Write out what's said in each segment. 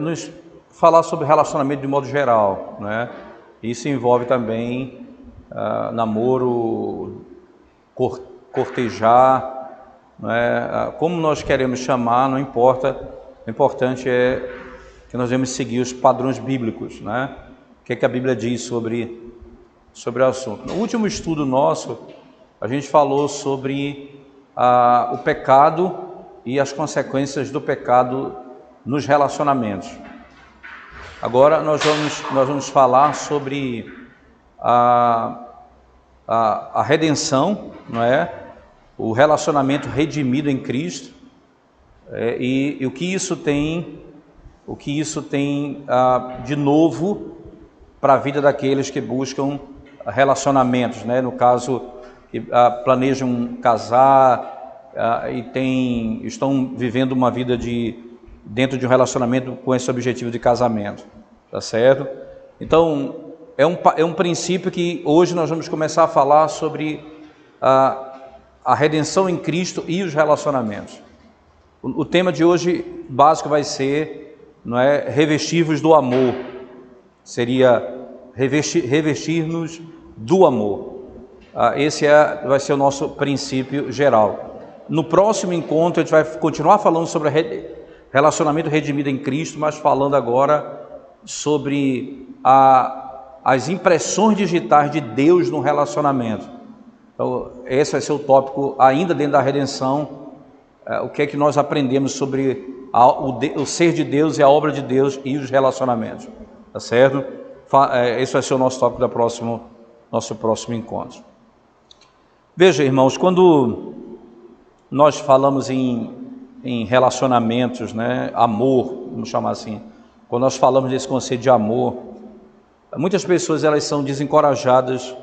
Nos falar sobre relacionamento de modo geral, né? Isso envolve também namoro, cortejar, né? Como nós queremos chamar, não importa. O importante é que nós devemos seguir os padrões bíblicos, né? O que é que a Bíblia diz sobre o assunto. No último estudo nosso, a gente falou sobre o pecado e as consequências do pecado nos relacionamentos. Agora nós vamos falar sobre a redenção, não é? O relacionamento redimido em Cristo, e o que isso tem de novo para a vida daqueles que buscam relacionamentos, né? No caso, que planejam casar e estão vivendo uma vida dentro de um relacionamento com esse objetivo de casamento, tá certo? Então, é um princípio que hoje nós vamos começar a falar sobre a redenção em Cristo e os relacionamentos. O tema de hoje básico vai ser, não é, revestir-vos do amor. Seria revestir-nos do amor. Esse vai ser o nosso princípio geral. No próximo encontro a gente vai continuar falando sobre relacionamento redimido em Cristo, mas falando agora sobre as impressões digitais de Deus no relacionamento. Então, esse vai ser o tópico ainda dentro da redenção. O que é que nós aprendemos sobre o ser de Deus e a obra de Deus e os relacionamentos, tá certo? Esse vai ser o nosso tópico do nosso próximo encontro. Veja, irmãos, quando nós falamos em relacionamentos, né, amor, vamos chamar assim, quando nós falamos desse conceito de amor, muitas pessoas elas são desencorajadas,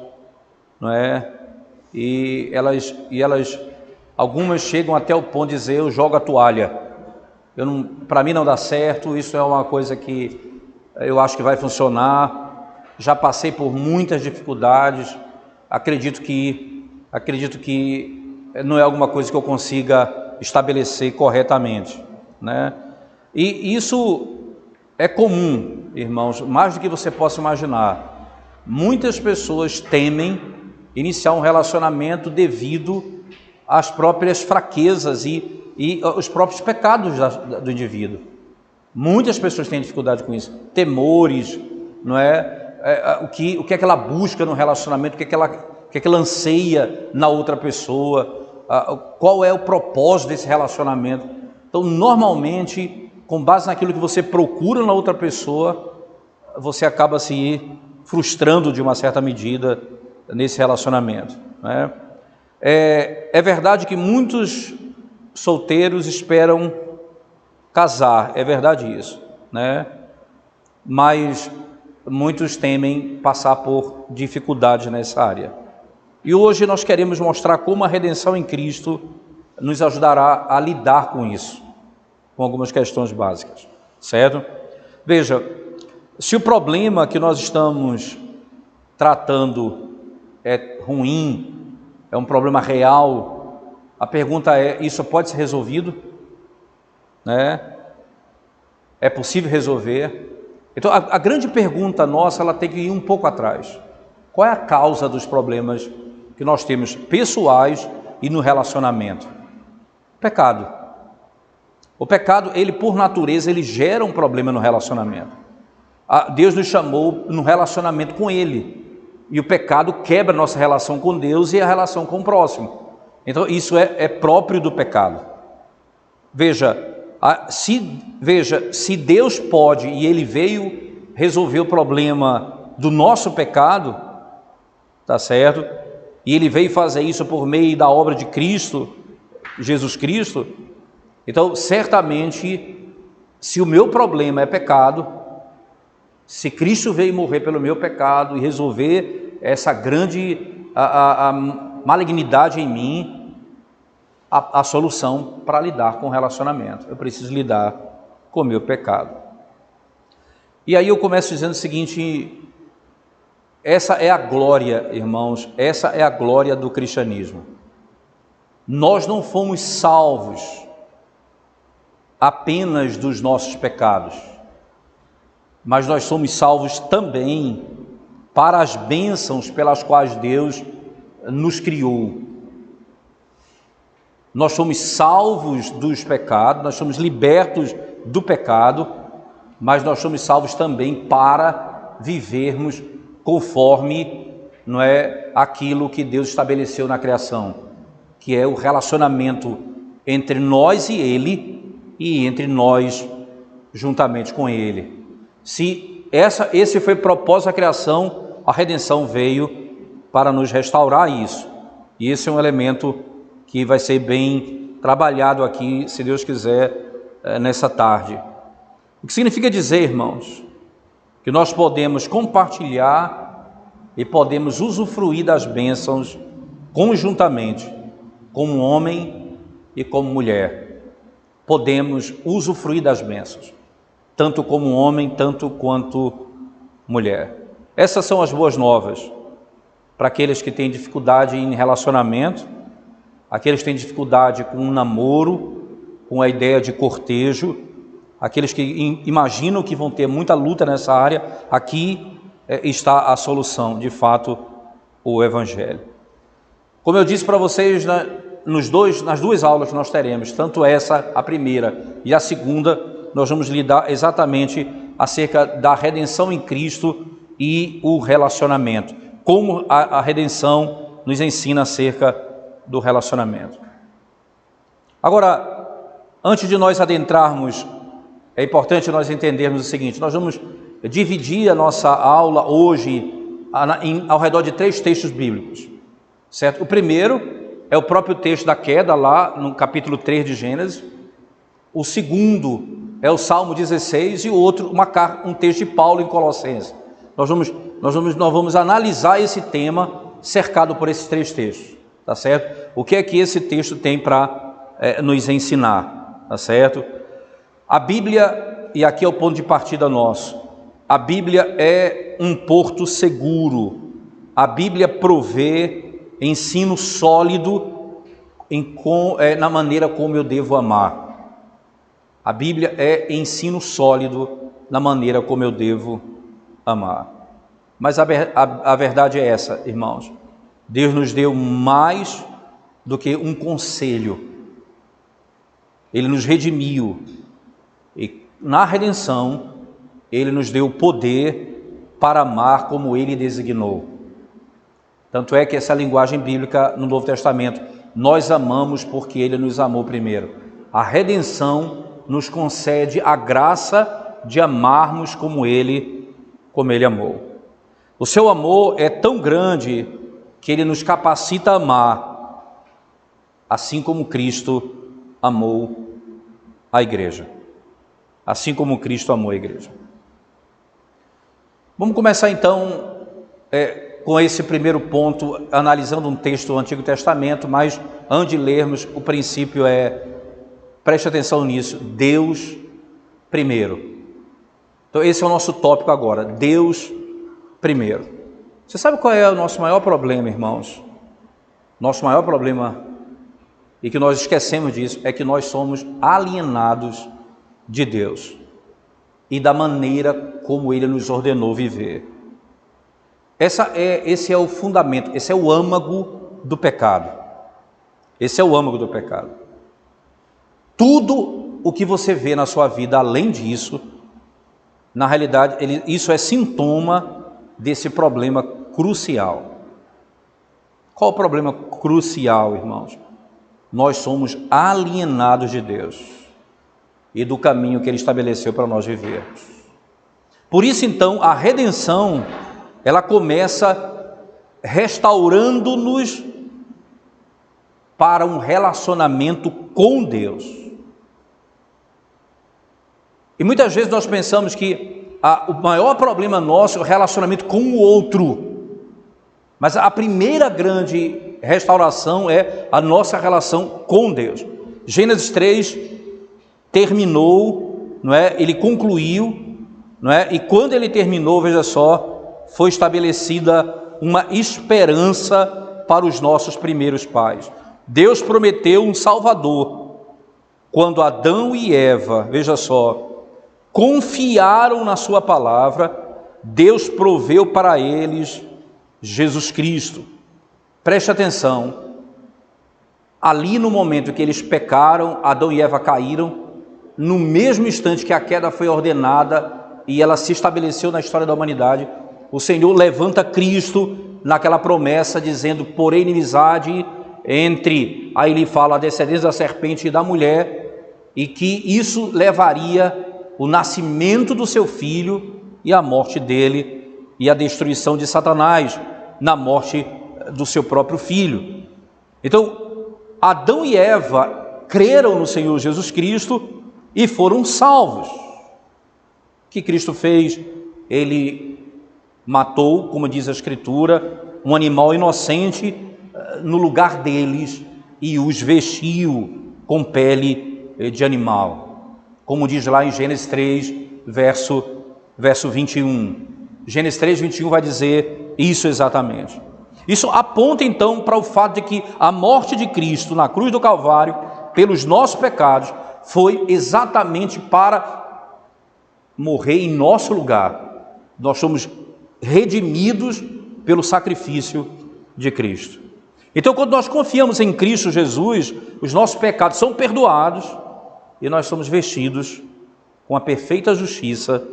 não é? E algumas chegam até o ponto de dizer: eu jogo a toalha, para mim não dá certo, isso é uma coisa que eu acho que vai funcionar, já passei por muitas dificuldades, acredito que não é alguma coisa que eu consiga estabelecer corretamente, né? E isso é comum, irmãos, mais do que você possa imaginar. Muitas pessoas temem iniciar um relacionamento devido às próprias fraquezas e os próprios pecados do indivíduo. Muitas pessoas têm dificuldade com isso, temores, não é? O que é que ela busca no relacionamento, o que é que ela anseia na outra pessoa, qual é o propósito desse relacionamento. Então, normalmente, com base naquilo que você procura na outra pessoa, você acaba se frustrando de uma certa medida nesse relacionamento, né? É verdade que muitos solteiros esperam casar, é verdade isso, né? Mas muitos temem passar por dificuldades nessa área. E hoje nós queremos mostrar como a redenção em Cristo nos ajudará a lidar com isso, com algumas questões básicas, certo? Veja, se o problema que nós estamos tratando é ruim, é um problema real, a pergunta é: isso pode ser resolvido? Né? É possível resolver? Então, a grande pergunta nossa, ela tem que ir um pouco atrás. Qual é a causa dos problemas que nós temos pessoais e no relacionamento? Pecado. O pecado, ele por natureza, ele gera um problema no relacionamento. Deus nos chamou no relacionamento com Ele. E o pecado quebra a nossa relação com Deus e a relação com o próximo. Então, isso é próprio do pecado. Veja, se Deus pode e Ele veio resolver o problema do nosso pecado, tá certo? E Ele veio fazer isso por meio da obra de Cristo, Jesus Cristo. Então, certamente, se o meu problema é pecado, se Cristo veio morrer pelo meu pecado e resolver essa grande a malignidade em mim, a solução para lidar com o relacionamento, eu preciso lidar com o meu pecado. E aí eu começo dizendo o seguinte: essa é a glória, irmãos, essa é a glória do cristianismo. Nós não fomos salvos apenas dos nossos pecados. mas nós somos salvos também para as bênçãos pelas quais Deus nos criou. Nós somos salvos dos pecados, nós somos libertos do pecado, mas nós somos salvos também para vivermos conforme, não é, aquilo que Deus estabeleceu na criação, que é o relacionamento entre nós e Ele e entre nós juntamente com Ele. Se esse foi o propósito da criação, a redenção veio para nos restaurar isso. E esse é um elemento que vai ser bem trabalhado aqui, se Deus quiser, nessa tarde. O que significa dizer, irmãos, que nós podemos compartilhar e podemos usufruir das bênçãos conjuntamente, como homem e como mulher. Podemos usufruir das bênçãos, tanto como homem, tanto quanto mulher. Essas são as boas novas para aqueles que têm dificuldade em relacionamento, aqueles que têm dificuldade com um namoro, com a ideia de cortejo, aqueles que imaginam que vão ter muita luta nessa área. Aqui está a solução, de fato, o Evangelho. Como eu disse para vocês, nas duas aulas que nós teremos, tanto essa, a primeira e a segunda, nós vamos lidar exatamente acerca da redenção em Cristo e o relacionamento, como a redenção nos ensina acerca do relacionamento. Agora, antes de nós adentrarmos, é importante nós entendermos o seguinte: nós vamos dividir a nossa aula hoje ao redor de 3 textos bíblicos, certo? O primeiro é o próprio texto da queda, lá no capítulo 3 de Gênesis. O segundo é o Salmo 16 e o outro, um texto de Paulo em Colossenses. Nós vamos analisar esse tema cercado por esses 3 textos, tá certo? O que é que esse texto tem para nos ensinar, tá certo? A Bíblia, e aqui é o ponto de partida nosso, a Bíblia é um porto seguro. A Bíblia provê ensino sólido na maneira como eu devo amar. A Bíblia é ensino sólido na maneira como eu devo amar. Mas a verdade é essa, irmãos: Deus nos deu mais do que um conselho. Ele nos redimiu e na redenção Ele nos deu o poder para amar como Ele designou. Tanto é que essa linguagem bíblica no Novo Testamento, nós amamos porque Ele nos amou primeiro. A redenção nos concede a graça de amarmos como Ele amou. O seu amor é tão grande que Ele nos capacita a amar, assim como Cristo amou a igreja. Assim como Cristo amou a igreja. Vamos começar então com esse primeiro ponto, analisando um texto do Antigo Testamento, mas antes de lermos, o princípio preste atenção nisso: Deus primeiro. Então esse é o nosso tópico agora, Deus primeiro. Você sabe qual é o nosso maior problema, irmãos? Nosso maior problema, e que nós esquecemos disso, é que nós somos alienados de Deus e da maneira como Ele nos ordenou viver. Esse é o fundamento, esse é o âmago do pecado. Esse é o âmago do pecado. Tudo o que você vê na sua vida além disso, na realidade, isso é sintoma desse problema crucial. Qual o problema crucial, irmãos? Nós somos alienados de Deus e do caminho que Ele estabeleceu para nós vivermos. Por isso, então, a redenção, ela começa restaurando-nos para um relacionamento com Deus. E muitas vezes nós pensamos que o maior problema nosso é o relacionamento com o outro. Mas a primeira grande restauração é a nossa relação com Deus. Gênesis 3 terminou, não é? Ele concluiu, não é? E quando ele terminou, veja só, foi estabelecida uma esperança para os nossos primeiros pais. Deus prometeu um Salvador. Quando Adão e Eva, veja só, confiaram na sua palavra, Deus proveu para eles Jesus Cristo. Preste atenção, ali no momento que eles pecaram, Adão e Eva caíram, no mesmo instante que a queda foi ordenada e ela se estabeleceu na história da humanidade, o Senhor levanta Cristo naquela promessa, dizendo: porém inimizade entre, aí ele fala, a descendência da serpente e da mulher, e que isso levaria o nascimento do seu filho e a morte dele, e a destruição de Satanás na morte do seu próprio filho. Então, Adão e Eva creram no Senhor Jesus Cristo e foram salvos. O que Cristo fez? Ele matou, como diz a Escritura, um animal inocente no lugar deles e os vestiu com pele de animal, como diz lá em Gênesis 3, verso 21. Gênesis 3, 21 vai dizer isso exatamente. Isso aponta então para o fato de que a morte de Cristo na cruz do Calvário, pelos nossos pecados, foi exatamente para morrer em nosso lugar. Nós somos redimidos pelo sacrifício de Cristo. Então, quando nós confiamos em Cristo Jesus, os nossos pecados são perdoados e nós somos vestidos com a perfeita justiça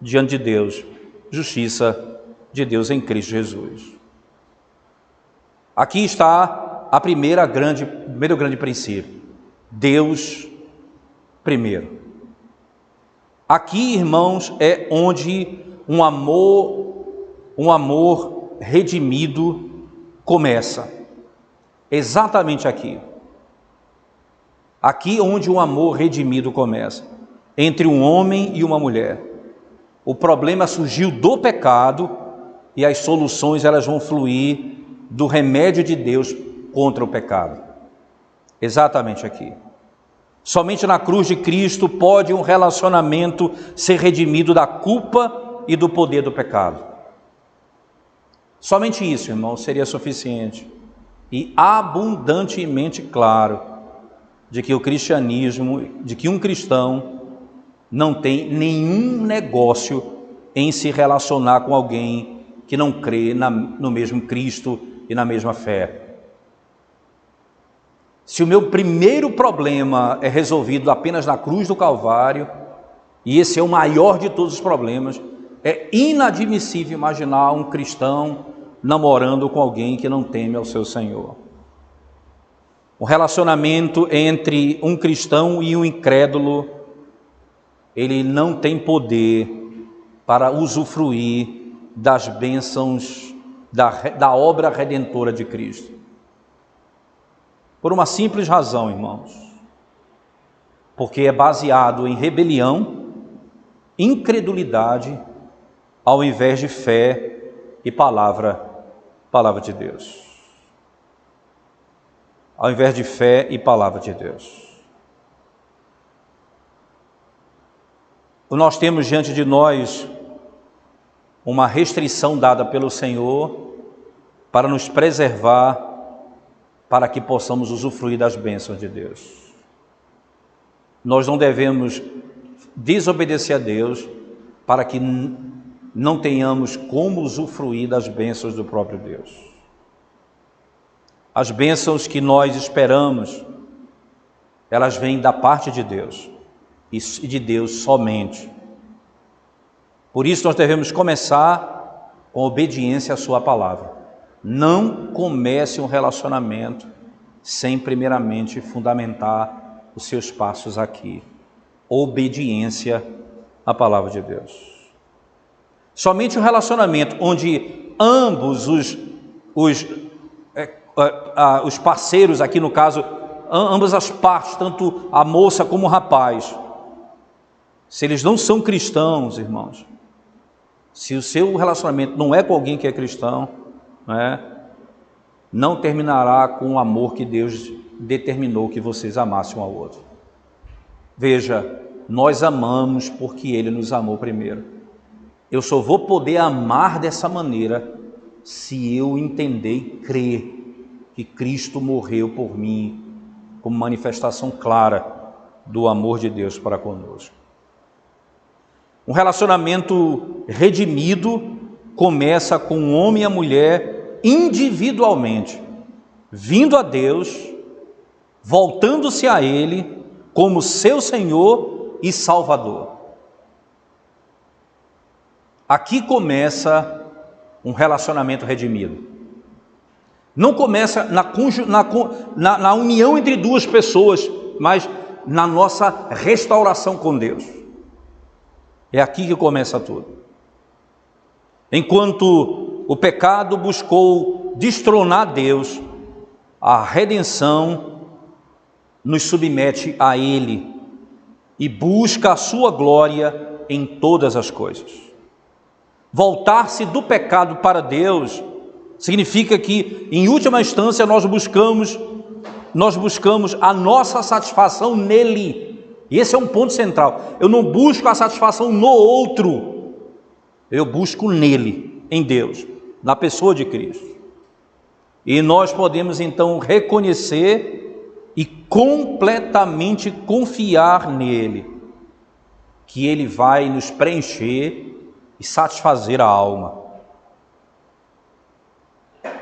diante de Deus, justiça de Deus em Cristo Jesus. Aqui está a primeiro grande princípio: Deus primeiro. Aqui, irmãos, é onde um amor redimido começa. Exatamente aqui. Aqui onde um amor redimido começa, entre um homem e uma mulher. O problema surgiu do pecado e as soluções elas vão fluir do remédio de Deus contra o pecado. Exatamente aqui. Somente na cruz de Cristo pode um relacionamento ser redimido da culpa e do poder do pecado. Somente isso, irmão, seria suficiente e abundantemente claro de que o cristianismo, de que um cristão não tem nenhum negócio em se relacionar com alguém que não crê no mesmo Cristo e na mesma fé. Se o meu primeiro problema é resolvido apenas na cruz do Calvário, e esse é o maior de todos os problemas, é inadmissível imaginar um cristão namorando com alguém que não teme ao seu Senhor. O relacionamento entre um cristão e um incrédulo, ele não tem poder para usufruir das bênçãos da obra redentora de Cristo. Por uma simples razão, irmãos, porque é baseado em rebelião, incredulidade, ao invés de fé e palavra de Deus. Ao invés de fé e palavra de Deus. Nós temos diante de nós uma restrição dada pelo Senhor para nos preservar, para que possamos usufruir das bênçãos de Deus. Nós não devemos desobedecer a Deus para que não tenhamos como usufruir das bênçãos do próprio Deus. As bênçãos que nós esperamos, elas vêm da parte de Deus e de Deus somente. Por isso nós devemos começar com obediência à sua palavra. Não comece um relacionamento sem primeiramente fundamentar os seus passos aqui. Obediência à palavra de Deus. Somente um relacionamento onde ambos os parceiros, aqui no caso, ambas as partes, tanto a moça como o rapaz, se eles não são cristãos, irmãos, se o seu relacionamento não é com alguém que é cristão, não terminará com o amor que Deus determinou que vocês amassem um ao outro. Veja, nós amamos porque Ele nos amou primeiro. Eu só vou poder amar dessa maneira se eu entender e crer que Cristo morreu por mim, como manifestação clara do amor de Deus para conosco. Um relacionamento redimido começa com o homem e a mulher individualmente, vindo a Deus, voltando-se a Ele como seu Senhor e Salvador. Aqui começa um relacionamento redimido. Não começa na união entre duas pessoas, mas na nossa restauração com Deus. É aqui que começa tudo. Enquanto o pecado buscou destronar Deus, a redenção nos submete a Ele e busca a sua glória em todas as coisas. Voltar-se do pecado para Deus significa que, em última instância, nós buscamos a nossa satisfação nele. E esse é um ponto central. Eu não busco a satisfação no outro, eu busco nele, em Deus, na pessoa de Cristo. E nós podemos então reconhecer e completamente confiar nele, que ele vai nos preencher e satisfazer a alma,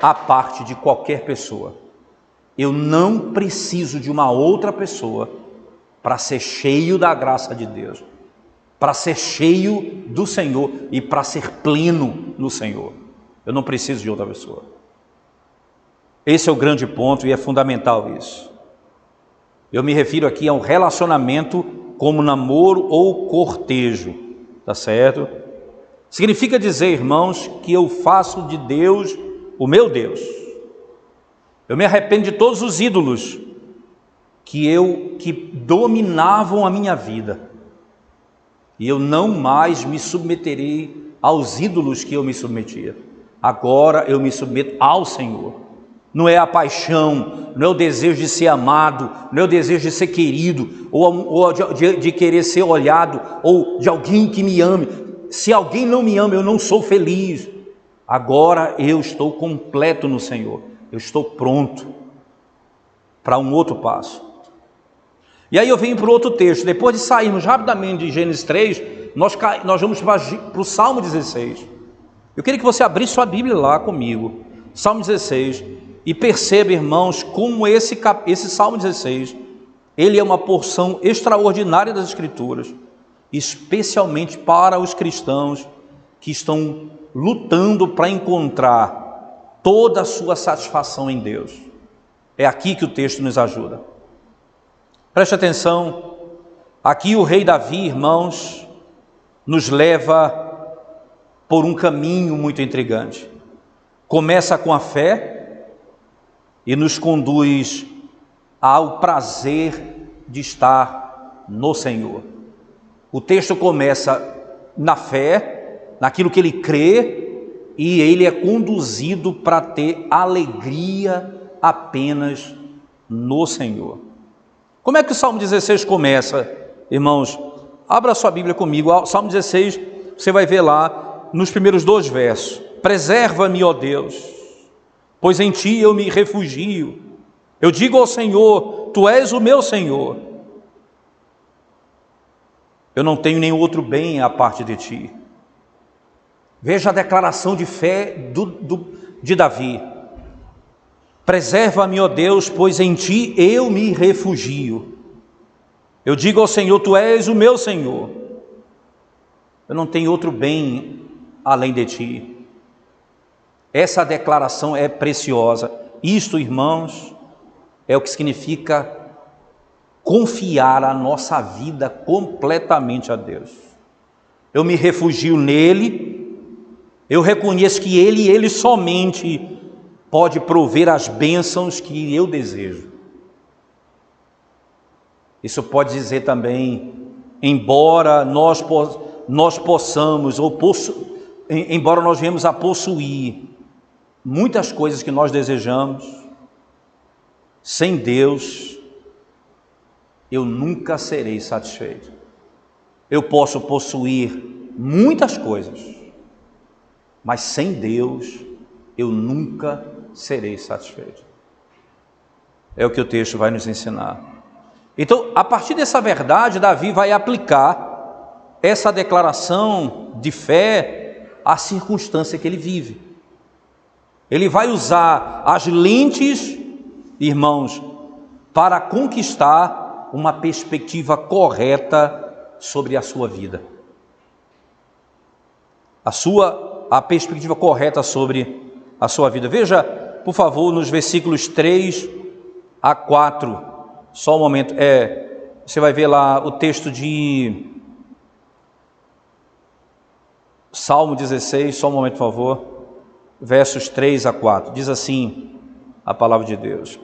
à parte de qualquer pessoa. Eu não preciso de uma outra pessoa para ser cheio da graça de Deus, para ser cheio do Senhor e para ser pleno no Senhor. Eu não preciso de outra pessoa. Esse é o grande ponto e é fundamental isso. Eu me refiro aqui a um relacionamento como namoro ou cortejo, tá certo? Significa dizer, irmãos, que eu faço de Deus o meu Deus. Eu me arrependo de todos os ídolos que dominavam a minha vida. E eu não mais me submeterei aos ídolos que eu me submetia. Agora eu me submeto ao Senhor. Não é a paixão, não é o desejo de ser amado, não é o desejo de ser querido, ou de querer ser olhado, ou de alguém que me ame. Se alguém não me ama, eu não sou feliz. Agora eu estou completo no Senhor. Eu estou pronto para um outro passo. E aí eu venho para o outro texto. Depois de sairmos rapidamente de Gênesis 3, nós vamos para o Salmo 16. Eu queria que você abrisse sua Bíblia lá comigo. Salmo 16. E perceba, irmãos, como esse Salmo 16, ele é uma porção extraordinária das Escrituras, especialmente para os cristãos que estão lutando para encontrar toda a sua satisfação em Deus. É aqui que o texto nos ajuda. Preste atenção, aqui o rei Davi, irmãos, nos leva por um caminho muito intrigante. Começa com a fé e nos conduz ao prazer de estar no Senhor. O texto começa na fé, naquilo que ele crê, e ele é conduzido para ter alegria apenas no Senhor. Como é que o Salmo 16 começa, irmãos? Abra sua Bíblia comigo, o Salmo 16, você vai ver lá nos primeiros 2 versos. Preserva-me, ó Deus, pois em ti eu me refugio. Eu digo ao Senhor, tu és o meu Senhor. Eu não tenho nenhum outro bem à parte de ti. Veja a declaração de fé de Davi. Preserva-me, ó Deus, pois em ti eu me refugio. Eu digo ao Senhor, tu és o meu Senhor. Eu não tenho outro bem além de ti. Essa declaração é preciosa. Isto, irmãos, é o que significa confiar a nossa vida completamente a Deus. Eu me refugio nele, eu reconheço que ele e ele somente pode prover as bênçãos que eu desejo. Isso pode dizer também, embora nós possamos, embora nós venhamos a possuir muitas coisas que nós desejamos, sem Deus, eu nunca serei satisfeito. Eu posso possuir muitas coisas, mas sem Deus, eu nunca serei satisfeito. É o que o texto vai nos ensinar. Então, a partir dessa verdade, Davi vai aplicar essa declaração de fé à circunstância que ele vive. Ele vai usar as lentes, irmãos, para conquistar uma perspectiva correta sobre a sua vida. A perspectiva correta sobre a sua vida. Veja, por favor, nos versículos 3 a 4, só um momento, você vai ver lá o texto de Salmo 16, só um momento, por favor, versos 3 a 4, diz assim a palavra de Deus,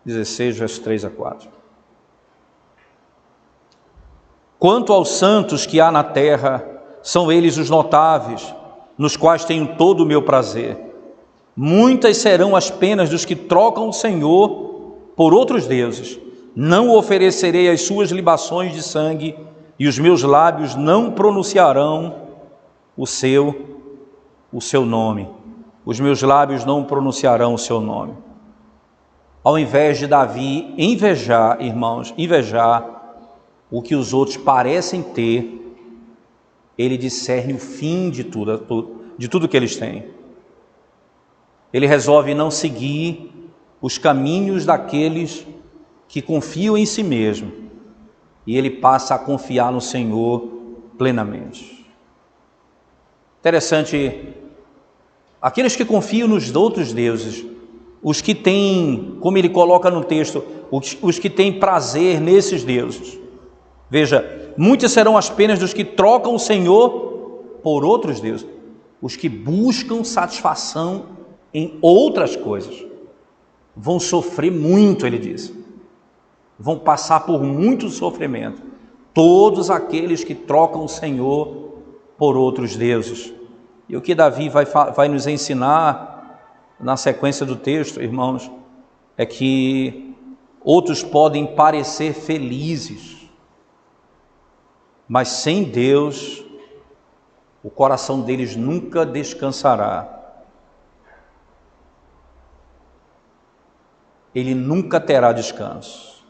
16, versos 3 a 4. Quanto aos santos que há na terra, são eles os notáveis, nos quais tenho todo o meu prazer. Muitas serão as penas dos que trocam o Senhor por outros deuses. Não oferecerei as suas libações de sangue, e os meus lábios não pronunciarão o seu nome. Os meus lábios não pronunciarão o seu nome. Ao invés de Davi invejar, irmãos, o que os outros parecem ter, ele discerne o fim de tudo que eles têm. Ele resolve não seguir os caminhos daqueles que confiam em si mesmo, e ele passa a confiar no Senhor plenamente. Interessante, aqueles que confiam nos outros deuses, os que têm, como ele coloca no texto, os que têm prazer nesses deuses. Veja, muitas serão as penas dos que trocam o Senhor por outros deuses, os que buscam satisfação em outras coisas. Vão sofrer muito, ele diz. Vão passar por muito sofrimento. Todos aqueles que trocam o Senhor por outros deuses. E o que Davi vai nos ensinar na sequência do texto, irmãos, é que outros podem parecer felizes, mas sem Deus, o coração deles nunca descansará. Ele nunca terá descanso.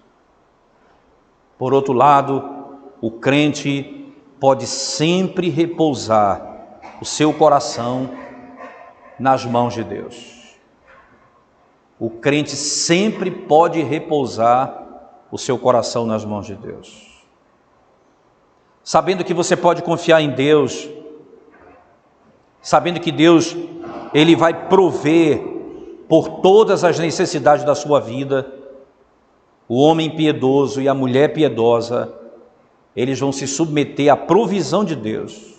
Por outro lado, o crente pode sempre repousar o seu coração nas mãos de Deus. O crente sempre pode repousar o seu coração nas mãos de Deus. Sabendo que você pode confiar em Deus, sabendo que Deus, Ele vai prover por todas as necessidades da sua vida, o homem piedoso e a mulher piedosa, eles vão se submeter à provisão de Deus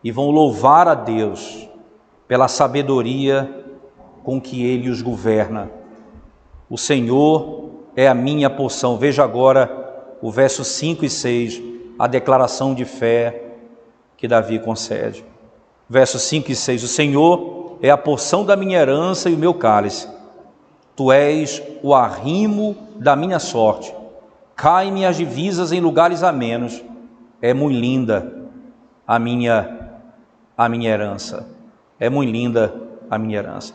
e vão louvar a Deus pela sabedoria com que Ele os governa. O Senhor é a minha porção. Veja agora o verso 5 e 6, a declaração de fé que Davi concede. Versos 5 e 6, o Senhor é a porção da minha herança e o meu cálice. Tu és o arrimo da minha sorte. Cai-me as divisas em lugares amenos. É muito linda a minha herança. É muito linda a minha herança.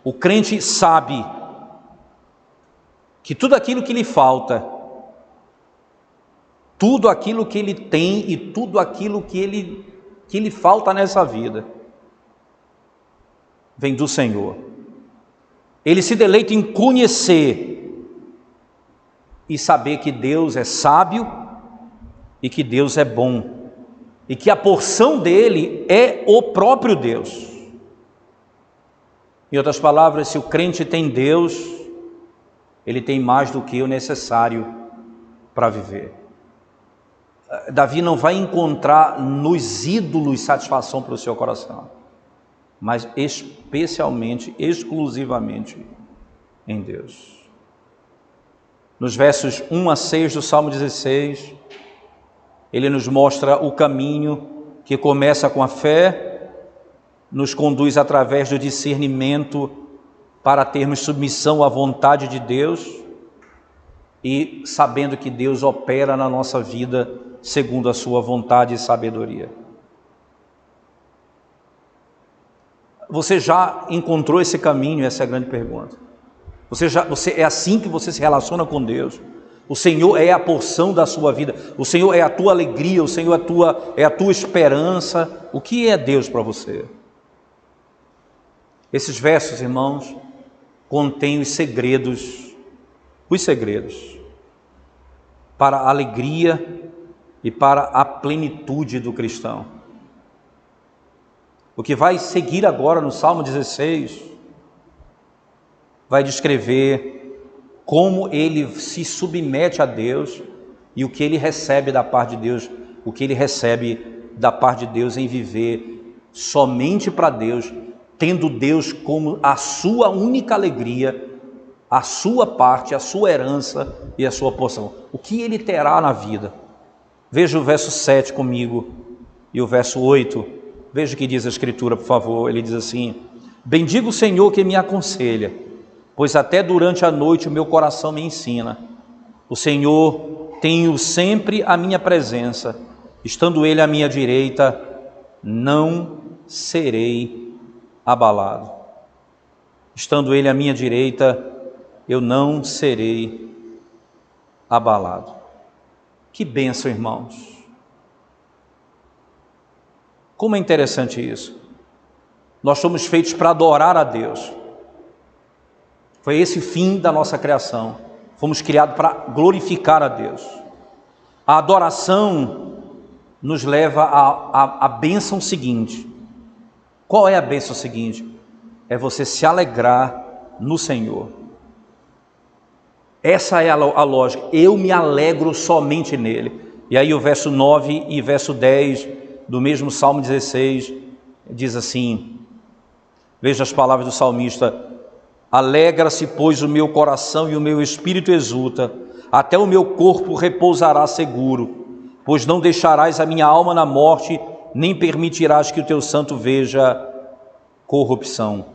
O crente sabe que tudo aquilo que lhe falta, tudo aquilo que ele tem e tudo aquilo que lhe falta nessa vida, vem do Senhor. Ele se deleita em conhecer e saber que Deus é sábio e que Deus é bom e que a porção dele é o próprio Deus. Em outras palavras, se o crente tem Deus, ele tem mais do que o necessário para viver. Davi não vai encontrar nos ídolos satisfação para o seu coração, mas especialmente, exclusivamente em Deus. Nos versos 1 a 6 do Salmo 16, ele nos mostra o caminho que começa com a fé, nos conduz através do discernimento para termos submissão à vontade de Deus e sabendo que Deus opera na nossa vida segundo a sua vontade e sabedoria. Você já encontrou esse caminho? Essa é a grande pergunta. É assim que você se relaciona com Deus? O Senhor é a porção da sua vida. O Senhor é a tua alegria. O Senhor é a tua esperança. O que é Deus para você? Esses versos, irmãos, contêm os segredos para a alegria e para a plenitude do cristão. O que vai seguir agora no Salmo 16 vai descrever como ele se submete a Deus e o que ele recebe da parte de Deus, o que ele recebe da parte de Deus em viver somente para Deus, tendo Deus como a sua única alegria, a sua parte, a sua herança e a sua porção. O que ele terá na vida? Veja o verso 7 comigo e o verso 8. Veja o que diz a Escritura, por favor. Ele diz assim: bendigo o Senhor que me aconselha, pois até durante a noite o meu coração me ensina. O Senhor tem sempre a minha presença, estando Ele à minha direita, não serei abalado. Estando Ele à minha direita, eu não serei abalado. Que bênção, irmãos! Como é interessante isso. Nós somos feitos para adorar a Deus. Foi esse o fim da nossa criação. Fomos criados para glorificar a Deus. A adoração nos leva à bênção seguinte. Qual é a bênção seguinte? É você se alegrar no Senhor. Essa é a lógica. Eu me alegro somente nele. E aí o verso 9 e verso 10 do mesmo Salmo 16 diz assim, veja as palavras do salmista: alegra-se, pois, o meu coração e o meu espírito exulta, até o meu corpo repousará seguro, pois não deixarás a minha alma na morte, nem permitirás que o teu santo veja corrupção.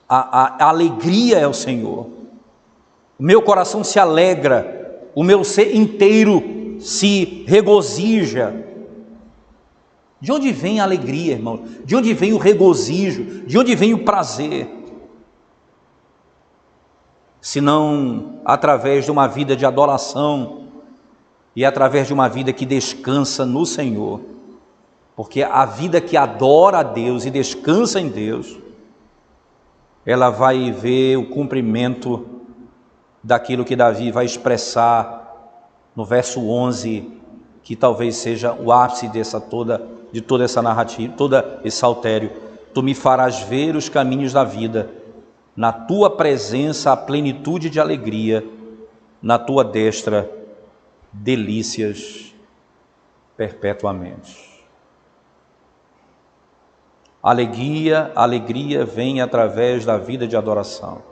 A alegria é o Senhor. O meu coração se alegra, o meu ser inteiro se regozija. De onde vem a alegria, irmão? De onde vem o regozijo? De onde vem o prazer? Senão através de uma vida de adoração e através de uma vida que descansa no Senhor. Porque a vida que adora a Deus e descansa em Deus, ela vai ver o cumprimento daquilo que Davi vai expressar no verso 11, que talvez seja o ápice de toda essa narrativa, todo esse saltério. Tu me farás ver os caminhos da vida, na tua presença a plenitude de alegria, na tua destra delícias perpetuamente. Alegria vem através da vida de adoração.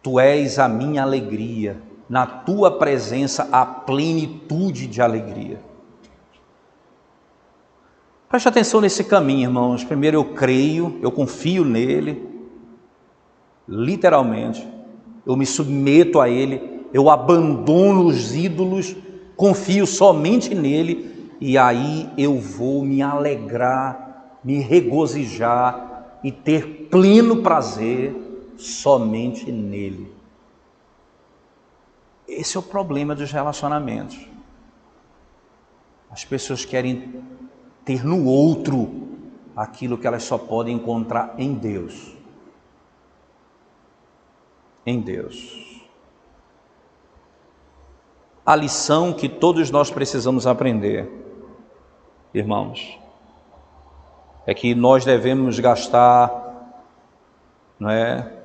Tu és a minha alegria, na tua presença a plenitude de alegria. Preste atenção nesse caminho, irmãos. Primeiro eu creio, eu confio nele, literalmente. Eu me submeto a ele, eu abandono os ídolos, confio somente nele, e aí eu vou me alegrar, me regozijar e ter pleno prazer somente nele. Esse é o problema dos relacionamentos. As pessoas querem ter no outro aquilo que elas só podem encontrar em Deus. Em Deus. A lição que todos nós precisamos aprender, irmãos, é que nós devemos gastar, não é?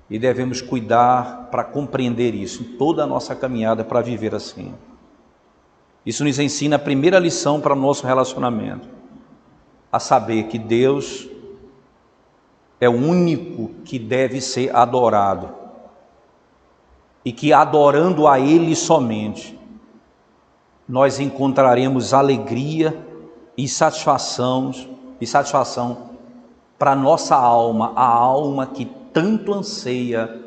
E devemos cuidar para compreender isso em toda a nossa caminhada para viver assim. Isso nos ensina a primeira lição para o nosso relacionamento, a saber que Deus é o único que deve ser adorado e que adorando a Ele somente, nós encontraremos alegria e satisfação para a nossa alma, a alma que tanto anseia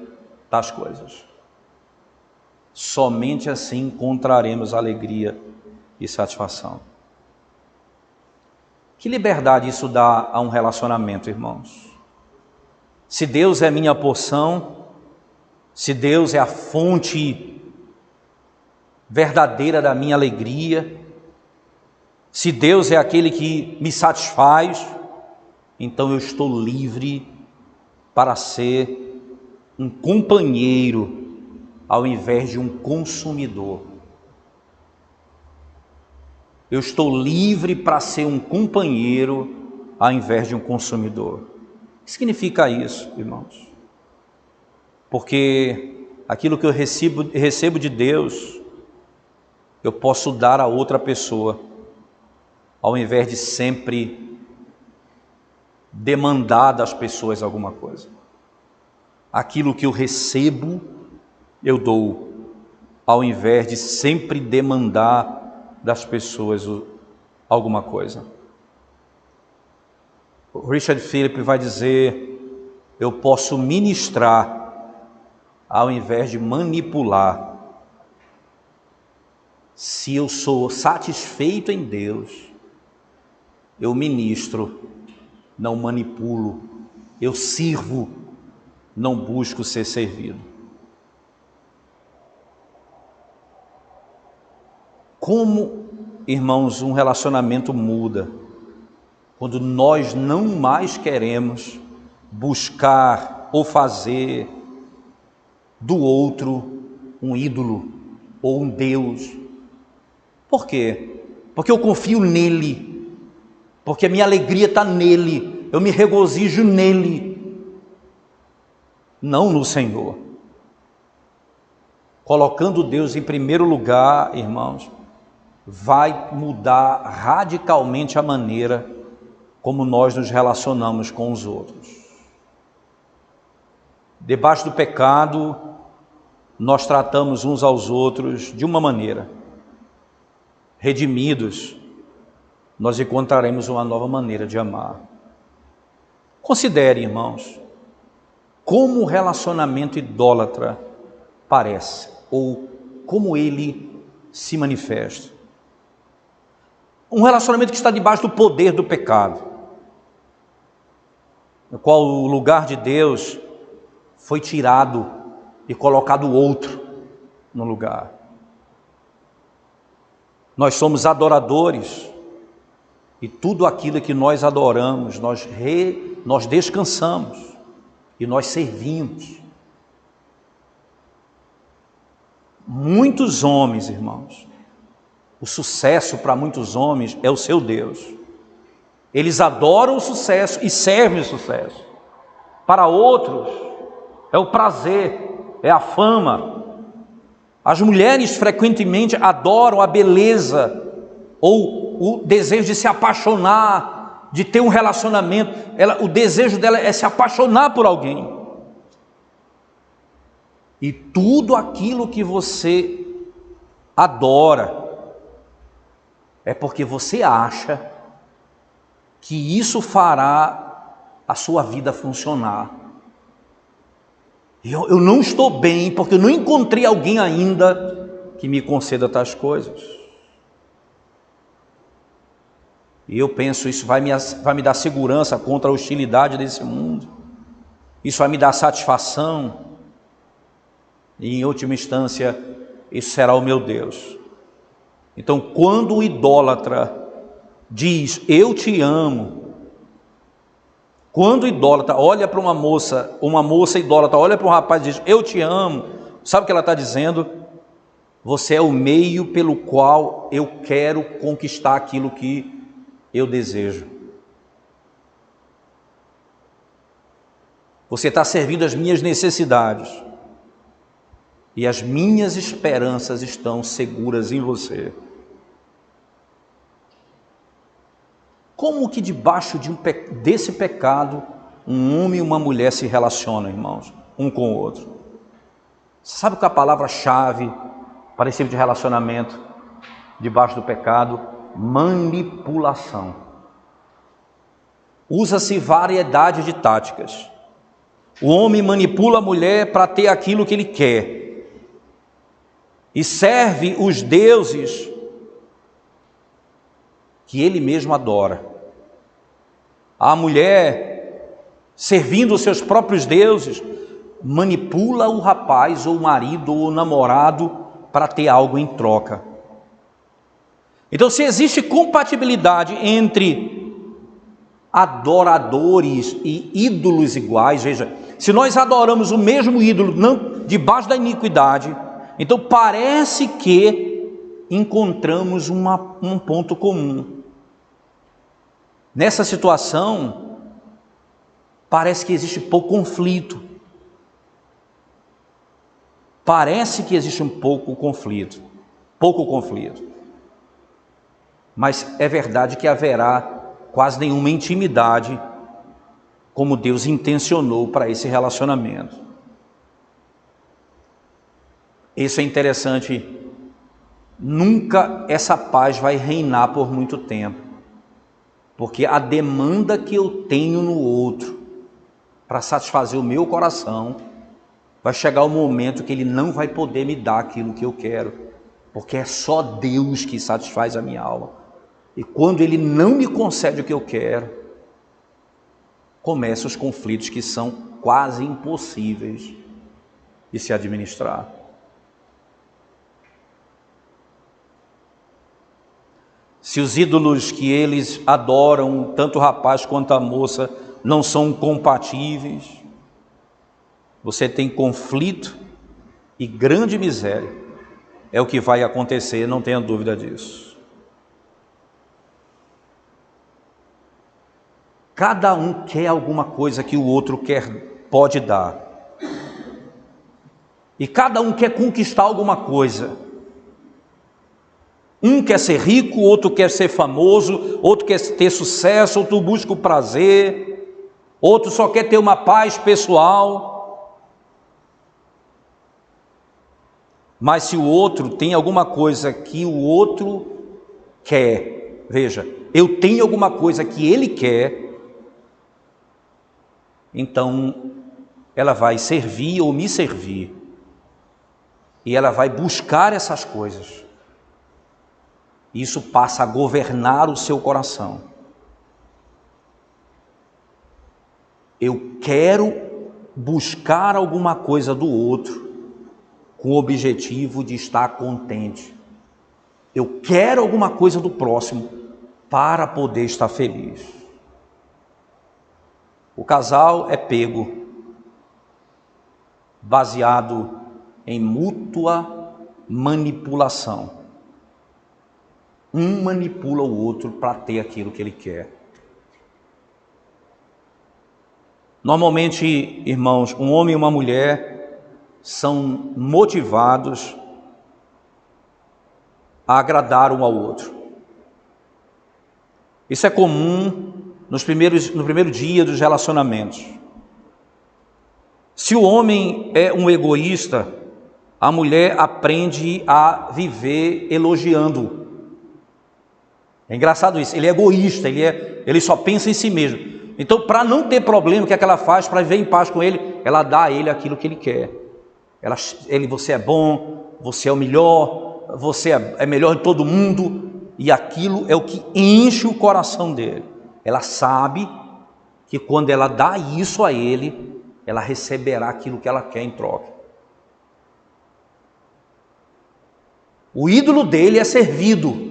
das coisas. Somente assim encontraremos alegria e satisfação. Que liberdade isso dá a um relacionamento, irmãos? Se Deus é minha porção, se Deus é a fonte verdadeira da minha alegria, se Deus é aquele que me satisfaz, então eu estou livre para ser um companheiro ao invés de um consumidor. Eu estou livre para ser um companheiro ao invés de um consumidor. O que significa isso, irmãos? Porque aquilo que eu recebo de Deus, eu posso dar a outra pessoa, ao invés de sempre demandar das pessoas alguma coisa. Aquilo que eu recebo, eu dou, ao invés de sempre demandar das pessoas alguma coisa. O Richard Phillips vai dizer: eu posso ministrar ao invés de manipular. Se eu sou satisfeito em Deus, eu ministro, não manipulo. Eu sirvo, não busco ser servido. Como, irmãos, um relacionamento muda quando nós não mais queremos buscar ou fazer do outro um ídolo ou um Deus. Por quê? Porque eu confio nele, porque a minha alegria está nele, eu me regozijo nele, não no Senhor. Colocando Deus em primeiro lugar, irmãos, vai mudar radicalmente a maneira como nós nos relacionamos com os outros. Debaixo do pecado, nós tratamos uns aos outros de uma maneira. Redimidos, nós encontraremos uma nova maneira de amar. Considere, irmãos, como o relacionamento idólatra parece, ou como ele se manifesta. Um relacionamento que está debaixo do poder do pecado, no qual o lugar de Deus foi tirado e colocado outro no lugar. Nós somos adoradores, e tudo aquilo que nós adoramos, nós descansamos e nós servimos. Muitos homens, irmãos, o sucesso para muitos homens é o seu Deus. Eles adoram o sucesso e servem o sucesso. Para outros é o prazer, é a fama. As mulheres frequentemente adoram a beleza ou o desejo de se apaixonar, de ter um relacionamento. O desejo dela é se apaixonar por alguém. E tudo aquilo que você adora é porque você acha que isso fará a sua vida funcionar. Eu não estou bem porque eu não encontrei alguém ainda que me conceda tais coisas. E eu penso, isso vai me dar segurança contra a hostilidade desse mundo. Isso vai me dar satisfação. E em última instância, isso será o meu Deus. Então, quando o idólatra diz, eu te amo, quando o idólatra olha para uma moça idólatra olha para um rapaz e diz, eu te amo, sabe o que ela está dizendo? Você é o meio pelo qual eu quero conquistar aquilo que eu desejo. Você está servindo as minhas necessidades. E as minhas esperanças estão seguras em você. Como que debaixo desse pecado, um homem e uma mulher se relacionam, irmãos, um com o outro? Você sabe qual é a palavra-chave para esse tipo de relacionamento debaixo do pecado? Manipulação. Usa-se variedade de táticas. O homem manipula a mulher para ter aquilo que ele quer. E serve os deuses que ele mesmo adora. A mulher servindo os seus próprios deuses, manipula o rapaz, ou o marido, ou o namorado, para ter algo em troca. Então, se existe compatibilidade entre adoradores e ídolos iguais, veja, se nós adoramos o mesmo ídolo, não debaixo da iniquidade, então parece que encontramos um ponto comum. Nessa situação, parece que existe pouco conflito. Parece que existe um pouco conflito. Mas é verdade que haverá quase nenhuma intimidade, como Deus intencionou para esse relacionamento. Isso é interessante. Nunca essa paz vai reinar por muito tempo, porque a demanda que eu tenho no outro para satisfazer o meu coração, vai chegar o momento que ele não vai poder me dar aquilo que eu quero, porque é só Deus que satisfaz a minha alma. E quando ele não me concede o que eu quero, começam os conflitos que são quase impossíveis de se administrar. Se os ídolos que eles adoram, tanto o rapaz quanto a moça, não são compatíveis, você tem conflito e grande miséria. É o que vai acontecer, não tenha dúvida disso. Cada um quer alguma coisa que o outro pode dar. E cada um quer conquistar alguma coisa. Um quer ser rico, outro quer ser famoso, outro quer ter sucesso, outro busca o prazer, outro só quer ter uma paz pessoal. Mas se o outro tem alguma coisa que o outro quer, veja, eu tenho alguma coisa que ele quer, então ela vai servir ou me servir, e ela vai buscar essas coisas. Isso passa a governar o seu coração. Eu quero buscar alguma coisa do outro com o objetivo de estar contente. Eu quero alguma coisa do próximo para poder estar feliz. O casal é pego, baseado em mútua manipulação. Um manipula o outro para ter aquilo que ele quer. Normalmente, irmãos, um homem e uma mulher são motivados a agradar um ao outro. Isso é comum no primeiro dia dos relacionamentos. Se o homem é um egoísta, a mulher aprende a viver elogiando. É engraçado isso, ele é egoísta, ele só pensa em si mesmo. Então, para não ter problema, o que é que ela faz? Para viver em paz com ele, ela dá a ele aquilo que ele quer. Você é bom, você é o melhor, você é melhor de todo mundo, e aquilo é o que enche o coração dele. Ela sabe que quando ela dá isso a ele, ela receberá aquilo que ela quer em troca. O ídolo dele é servido,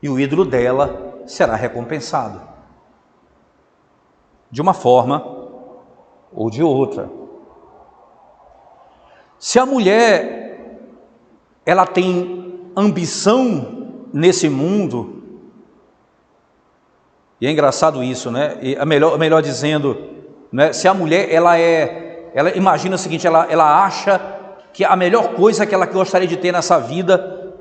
e o ídolo dela será recompensado, de uma forma ou de outra. Se a mulher, ela tem ambição nesse mundo, e é engraçado isso, né? E melhor dizendo, né? Se a mulher, ela imagina o seguinte, ela acha que a melhor coisa que ela gostaria de ter nessa vida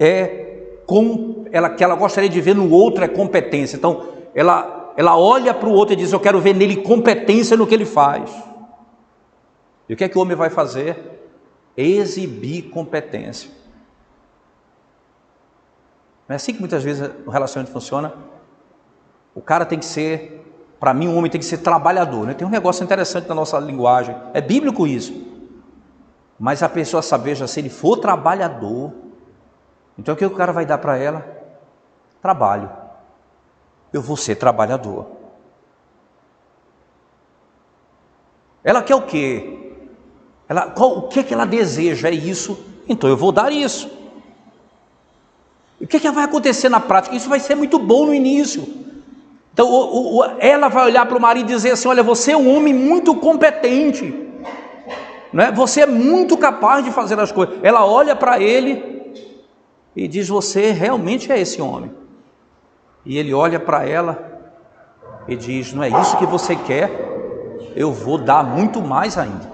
que ela gostaria de ver no outro é competência. Então, ela olha para o outro e diz, eu quero ver nele competência no que ele faz. E o que é que o homem vai fazer? Exibir competência. Não é assim que muitas vezes o relacionamento funciona? O cara tem que ser, para mim, um homem tem que ser trabalhador, né? Tem um negócio interessante na nossa linguagem, é bíblico isso. Mas a pessoa saber, já se ele for trabalhador, então o que o cara vai dar para ela? Trabalho. Eu vou ser trabalhador. Ela quer o quê? O que é que ela deseja? É isso, então eu vou dar isso. E o que é que vai acontecer na prática? Isso vai ser muito bom no início. Então ela vai olhar para o marido e dizer assim: olha, você é um homem muito competente, né? Você é muito capaz de fazer as coisas. Ela olha para ele e diz: você realmente é esse homem. E ele olha para ela e diz: não é isso que você quer? Eu vou dar muito mais ainda.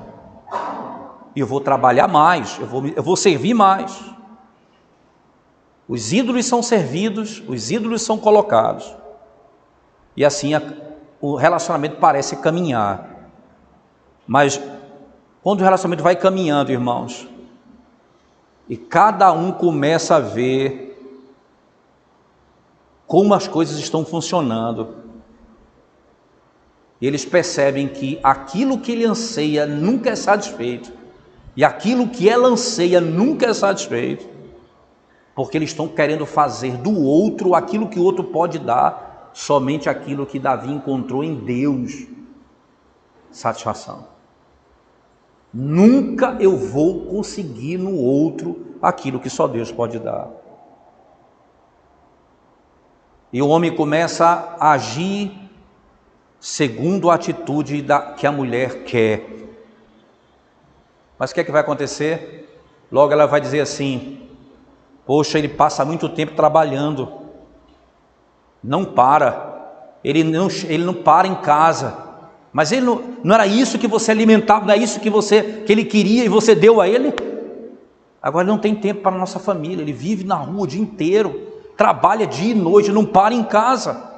Eu vou trabalhar mais, eu vou servir mais. Os ídolos são servidos, os ídolos são colocados. E assim o relacionamento parece caminhar. Mas quando o relacionamento vai caminhando, irmãos, e cada um começa a ver como as coisas estão funcionando, e eles percebem que aquilo que ele anseia nunca é satisfeito, e aquilo que ela anseia nunca é satisfeito, porque eles estão querendo fazer do outro aquilo que o outro pode dar, somente aquilo que Davi encontrou em Deus, satisfação. Nunca eu vou conseguir no outro aquilo que só Deus pode dar. E o homem começa a agir segundo a atitude que a mulher quer. Mas o que é que vai acontecer? Logo ela vai dizer assim: poxa, ele passa muito tempo trabalhando, não para, ele não para em casa. Mas ele não era isso que você alimentava, não é isso que ele queria e você deu a ele? Agora ele não tem tempo para a nossa família, ele vive na rua o dia inteiro, trabalha dia e noite, não para em casa.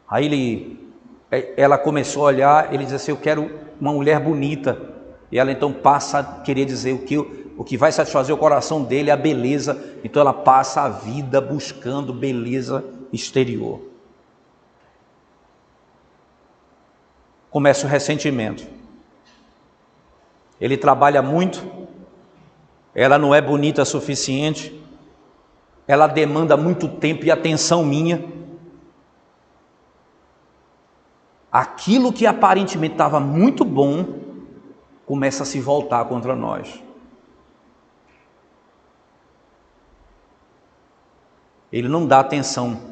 Aí ela começou a olhar, ele diz assim: eu quero uma mulher bonita. E ela então passa a querer dizer o que vai satisfazer o coração dele é a beleza. Então ela passa a vida buscando beleza exterior. Começa o ressentimento. Ele trabalha muito, ela não é bonita o suficiente, ela demanda muito tempo e atenção minha. Aquilo que aparentemente estava muito bom começa a se voltar contra nós. Ele não dá atenção.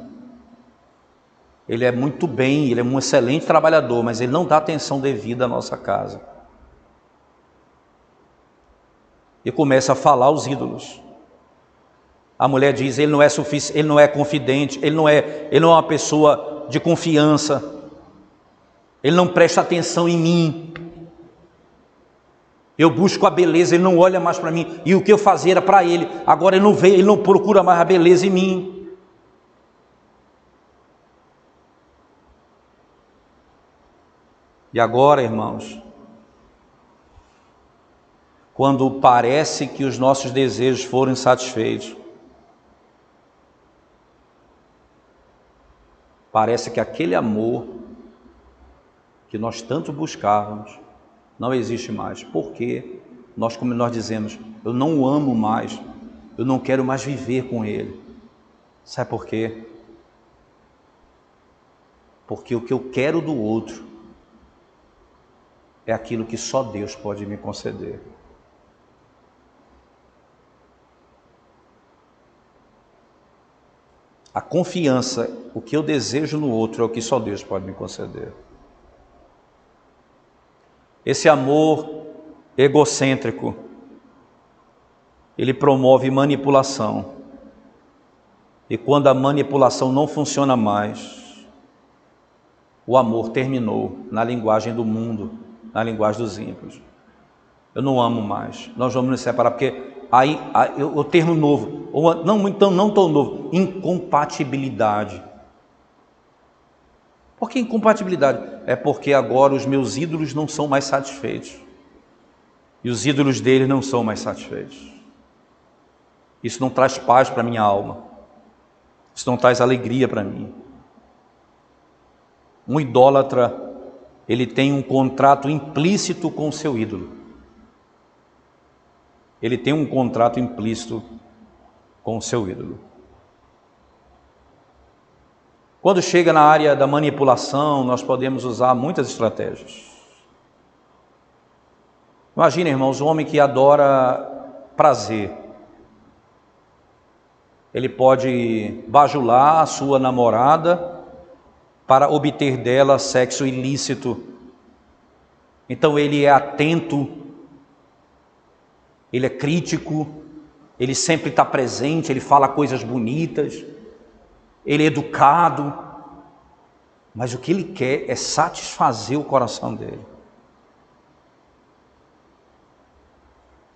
Ele é muito bem, ele é um excelente trabalhador, mas ele não dá atenção devida à nossa casa. E começa a falar os ídolos. A mulher diz: ele não é suficiente, ele não é confidente, ele não é uma pessoa de confiança, ele não presta atenção em mim. Eu busco a beleza, ele não olha mais para mim. E o que eu fazia era para ele, agora ele não vê, ele não procura mais a beleza em mim. E agora, irmãos, quando parece que os nossos desejos foram satisfeitos, parece que aquele amor que nós tanto buscávamos não existe mais. Porque como nós dizemos, eu não o amo mais, eu não quero mais viver com ele. Sabe por quê? Porque o que eu quero do outro é aquilo que só Deus pode me conceder. A confiança, o que eu desejo no outro é o que só Deus pode me conceder. Esse amor egocêntrico, ele promove manipulação. E quando a manipulação não funciona mais, o amor terminou na linguagem do mundo, na linguagem dos ímpios. Eu não amo mais, nós vamos nos separar, porque aí o termo novo, ou não tão novo, incompatibilidade. Por que incompatibilidade? É porque agora os meus ídolos não são mais satisfeitos, e os ídolos deles não são mais satisfeitos. Isso não traz paz para a minha alma, isso não traz alegria para mim. Um idólatra, ele tem um contrato implícito com o seu ídolo. Ele tem um contrato implícito com o seu ídolo. Quando chega na área da manipulação, nós podemos usar muitas estratégias. Imagina, irmãos, um homem que adora prazer. Ele pode bajular a sua namorada para obter dela sexo ilícito. Então ele é atento, ele é crítico, ele sempre está presente, ele fala coisas bonitas, ele é educado, mas o que ele quer é satisfazer o coração dele.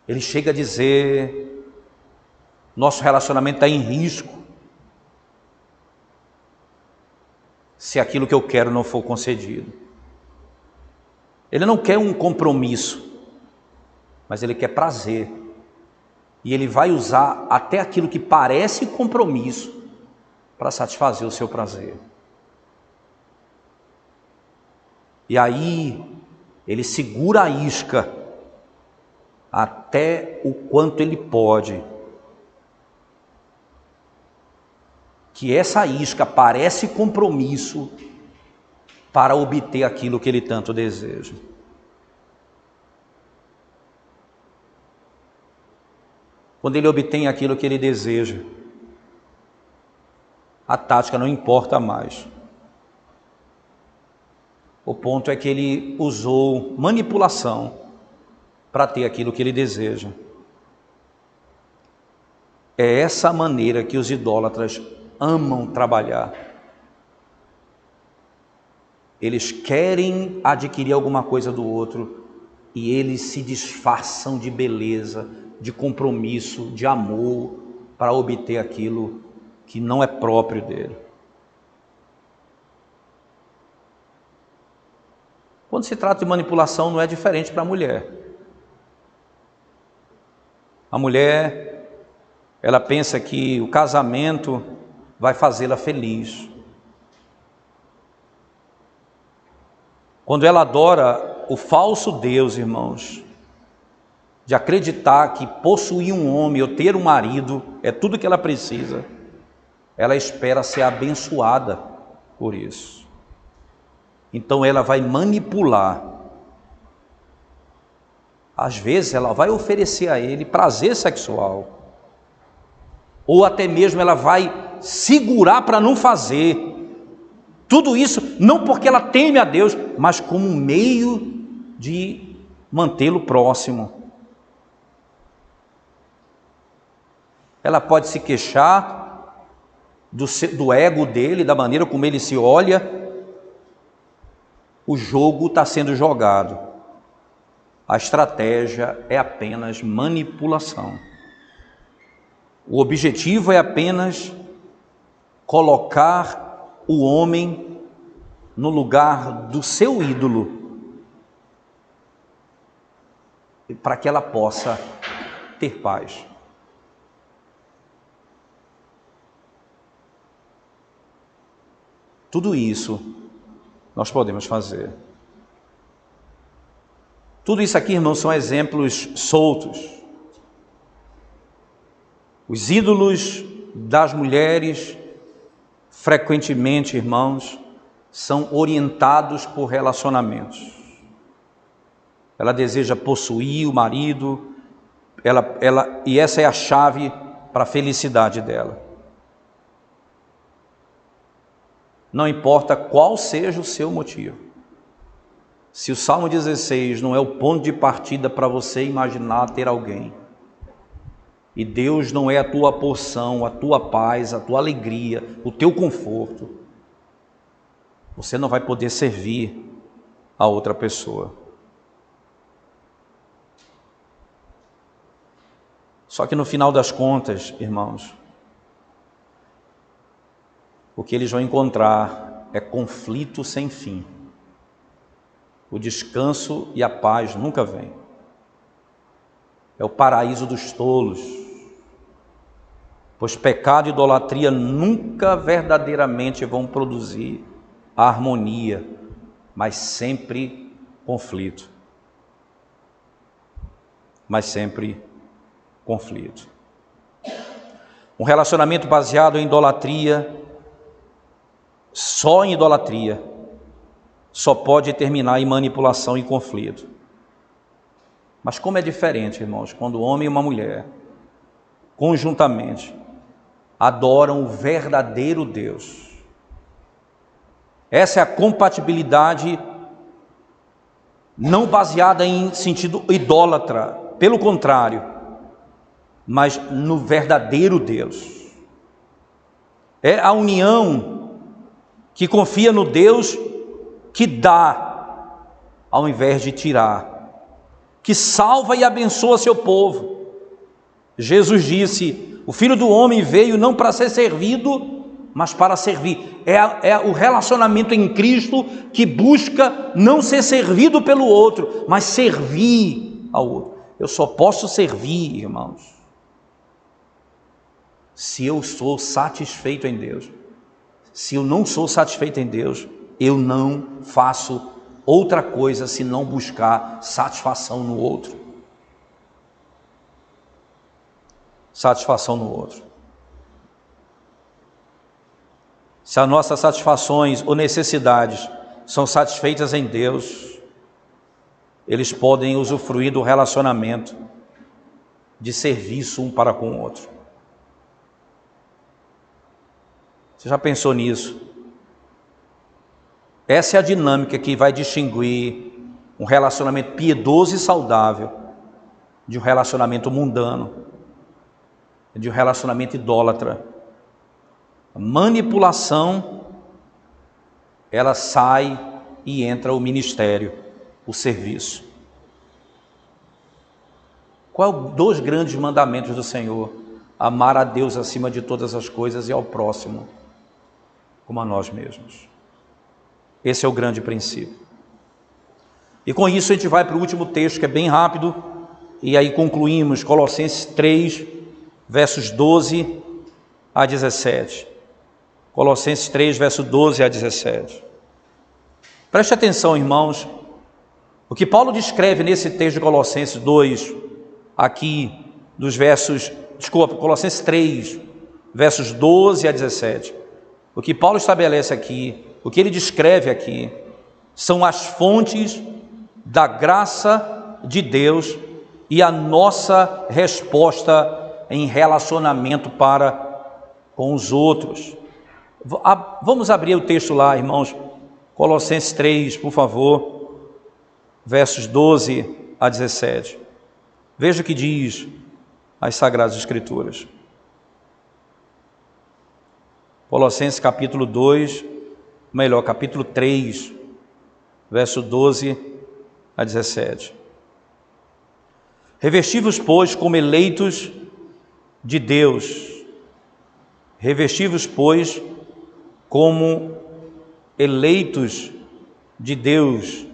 Ele chega a dizer: nosso relacionamento está em risco se aquilo que eu quero não for concedido. Ele não quer um compromisso, mas ele quer prazer. E ele vai usar até aquilo que parece compromisso para satisfazer o seu prazer. E aí ele segura a isca até o quanto ele pode. Que essa isca parece compromisso para obter aquilo que ele tanto deseja. Quando ele obtém aquilo que ele deseja, a tática não importa mais. O ponto é que ele usou manipulação para ter aquilo que ele deseja. É essa maneira que os idólatras amam trabalhar. Eles querem adquirir alguma coisa do outro e eles se disfarçam de beleza, de compromisso, de amor para obter aquilo que não é próprio dele. Quando se trata de manipulação, não é diferente para a mulher. A mulher, ela pensa que o casamento vai fazê-la feliz. Quando ela adora o falso Deus, irmãos, de acreditar que possuir um homem ou ter um marido é tudo que ela precisa, ela espera ser abençoada por isso. Então ela vai manipular. Às vezes ela vai oferecer a ele prazer sexual, ou até mesmo ela vai segurar para não fazer. Tudo isso não porque ela teme a Deus, mas como um meio de mantê-lo próximo. Ela pode se queixar do ego dele, da maneira como ele se olha. O jogo está sendo jogado. A estratégia é apenas manipulação. O objetivo é apenas colocar o homem no lugar do seu ídolo, para que ela possa ter paz. Tudo isso nós podemos fazer. Tudo isso aqui, irmãos, são exemplos soltos. Os ídolos das mulheres, frequentemente, irmãos, são orientados por relacionamentos. Ela deseja possuir o marido, e essa é a chave para a felicidade dela. Não importa qual seja o seu motivo. Se o Salmo 16 não é o ponto de partida para você imaginar ter alguém, e Deus não é a tua porção, a tua paz, a tua alegria, o teu conforto, você não vai poder servir a outra pessoa. Só que no final das contas, irmãos, o que eles vão encontrar é conflito sem fim. O descanso e a paz nunca vêm. É o paraíso dos tolos. Pois pecado e idolatria nunca verdadeiramente vão produzir a harmonia, mas sempre conflito. Mas sempre conflito. Um relacionamento baseado em idolatria, só em idolatria, só pode terminar em manipulação e conflito. Mas como é diferente, irmãos, quando o homem e uma mulher, conjuntamente, adoram o verdadeiro Deus. Essa é a compatibilidade não baseada em sentido idólatra, pelo contrário, mas no verdadeiro Deus. É a união que confia no Deus que dá, ao invés de tirar, que salva e abençoa seu povo. Jesus disse: o Filho do Homem veio não para ser servido, mas para servir. É o relacionamento em Cristo que busca não ser servido pelo outro, mas servir ao outro. Eu só posso servir, irmãos, se eu sou satisfeito em Deus. Se eu não sou satisfeito em Deus, eu não faço outra coisa senão buscar satisfação no outro. Satisfação no outro. Se as nossas satisfações ou necessidades são satisfeitas em Deus, eles podem usufruir do relacionamento de serviço um para com o outro. Você já pensou nisso? Essa é a dinâmica que vai distinguir um relacionamento piedoso e saudável de um relacionamento mundano, de um relacionamento idólatra. A manipulação, ela sai e entra o ministério, o serviço. Qual é os 2 grandes mandamentos do Senhor? Amar a Deus acima de todas as coisas e ao próximo como a nós mesmos. Esse é o grande princípio. E com isso a gente vai para o último texto, que é bem rápido, e aí concluímos Colossenses 3, versos 12 a 17. Colossenses 3, verso 12 a 17. Preste atenção, irmãos, o que Paulo descreve nesse texto de Colossenses 2, aqui, dos versos, Colossenses 3, versos 12 a 17. O que Paulo estabelece aqui, o que ele descreve aqui, são as fontes da graça de Deus e a nossa resposta em relacionamento para com os outros. Vamos abrir o texto lá, irmãos, Colossenses 3, por favor, versos 12 a 17. Veja o que diz as Sagradas Escrituras. Colossenses capítulo 3, verso 12 a 17. Revesti-vos, pois, como eleitos de Deus. Revesti-vos, pois, como eleitos de Deus,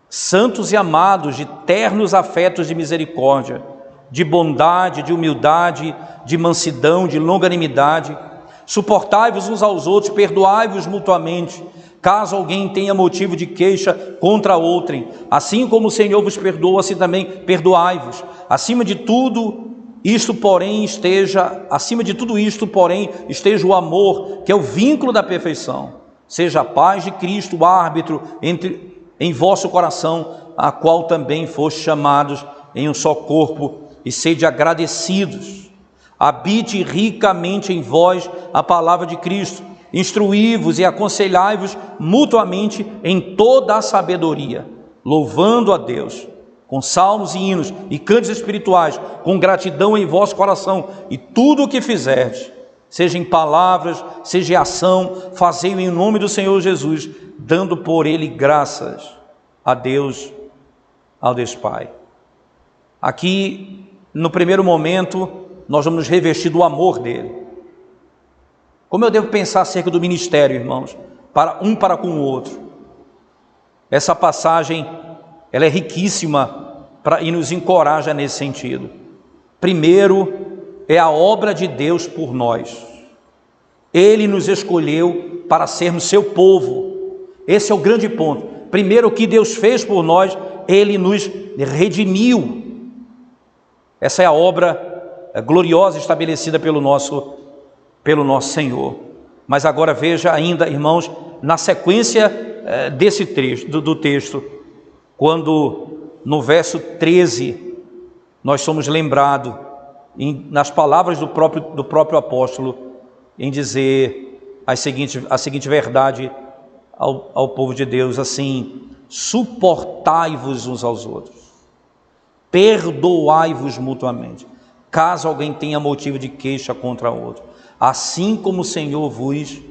santos e amados, de ternos afetos de misericórdia, de bondade, de humildade, de mansidão, de longanimidade. Suportai-vos uns aos outros, perdoai-vos mutuamente, caso alguém tenha motivo de queixa contra outrem. Assim como o Senhor vos perdoa, assim também perdoai-vos. Acima de tudo isto, porém, esteja o amor, que é o vínculo da perfeição. Seja a paz de Cristo o árbitro em vosso coração, a qual também foste chamados em um só corpo, e sede agradecidos. Habite ricamente em vós a palavra de Cristo, instruí-vos e aconselhai-vos mutuamente em toda a sabedoria, louvando a Deus com salmos e hinos e cânticos espirituais, com gratidão em vosso coração, e tudo o que fizerdes, seja em palavras, seja em ação, fazei-o em nome do Senhor Jesus, dando por ele graças a Deus, ao Deus Pai. Aqui, no primeiro momento, nós vamos nos revestir do amor dele. Como eu devo pensar acerca do ministério, irmãos, para com o outro? Essa passagem, ela é riquíssima e nos encoraja nesse sentido. Primeiro, é a obra de Deus por nós. Ele nos escolheu para sermos seu povo. Esse é o grande ponto. Primeiro, o que Deus fez por nós, ele nos redimiu. Essa é a obra gloriosa estabelecida pelo nosso Senhor. Mas agora veja ainda, irmãos, na sequência desse trecho, do texto, quando no verso 13 nós somos lembrados, nas palavras do próprio apóstolo, em dizer a seguinte verdade ao povo de Deus, assim: suportai-vos uns aos outros, perdoai-vos mutuamente, caso alguém tenha motivo de queixa contra outro, assim como o Senhor vos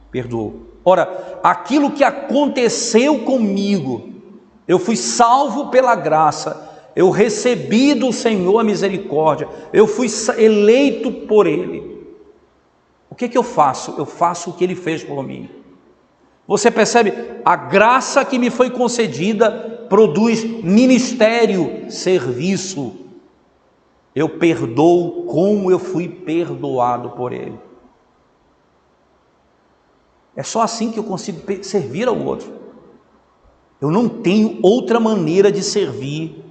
perdoou. Ora, aquilo que aconteceu comigo, eu fui salvo pela graça, eu recebi do Senhor a misericórdia, eu fui eleito por Ele. O que eu faço? Eu faço o que Ele fez por mim. Você percebe? A graça que me foi concedida produz ministério, serviço. Eu perdoo como eu fui perdoado por Ele. É só assim que eu consigo servir ao outro. Eu não tenho outra maneira de servir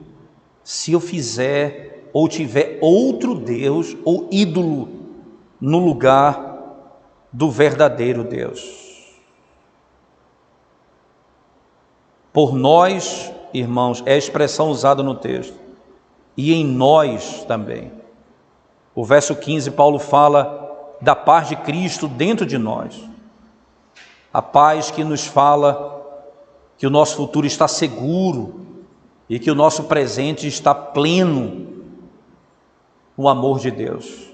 se eu fizer ou tiver outro Deus ou ídolo no lugar do verdadeiro Deus. Por nós, irmãos, é a expressão usada no texto, e em nós também. O verso 15, Paulo fala da paz de Cristo dentro de nós. A paz que nos fala que o nosso futuro está seguro e que o nosso presente está pleno no amor de Deus.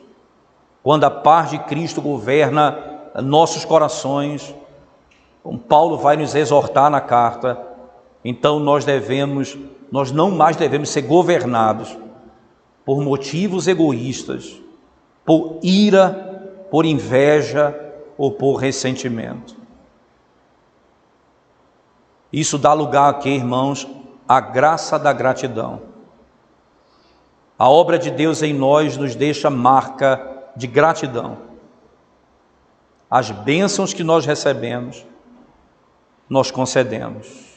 Quando a paz de Cristo governa nossos corações, como Paulo vai nos exortar na carta, então nós não mais devemos ser governados por motivos egoístas, por ira, por inveja ou por ressentimento. Isso dá lugar aqui, irmãos, à graça da gratidão. A obra de Deus em nós nos deixa marca de gratidão. As bênçãos que nós recebemos, nós concedemos.